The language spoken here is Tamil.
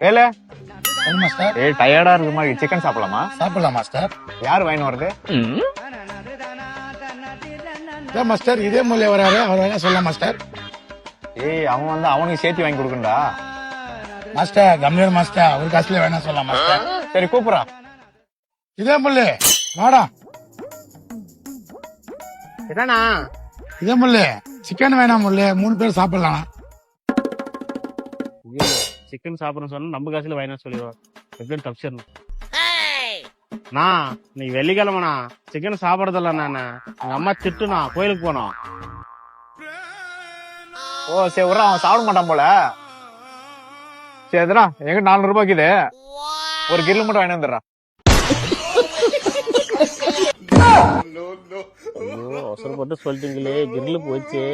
வேலை மாஸ்டர் டயர்டா இருக்கு மாதிரி சிக்கன் சாப்பிடலாமா? சாப்பிடலாம் மாஸ்டர். யார் வாங்கி வருது? மாஸ்டர் இதே மூலைய வராரு, அவர் வேணா சொல்லலாம் மாஸ்டர். அவன் வந்து அவனுக்கு சேர்த்து வாங்கி கொடுக்கண்டா. மாஸ்டர் கம்பீர் மாஸ்டர், அவர் காசுல வேணா சொல்லலாம் மாஸ்டர். சரி கூப்பிடா. இதே முள்ளு வாடா. என்னண்ணா இதே முள்ளு சிக்கன் வேணாம் முள்ளு, 3 பேர் சாப்பிடலாம். சிக்கன் சாப்பிடணும் சொன்னா நம்ம காசுல வாங்கினா சொல்லிடுவோம். எப்படியும் தப்பிச்சிடணும். நான் இன்னைக்கு வெள்ளிக்கிழமைண்ணா சிக்கன் சாப்பிடறதில்ல. நானு எங்க அம்மா திட்டுனா கோயிலுக்கு போனோம். ஓ சரி விட்றா, அவன் சாப்பிட மாட்டான் போல. சரி எதுடா எங்க 400 ரூபாய்க்கு இது ஒரு கிரில் மட்டும் வாங்கி வந்துடுறா. ஐயோ அவசரப்பட்டு சொல்லிட்டீங்களே, கிரில் போச்சு.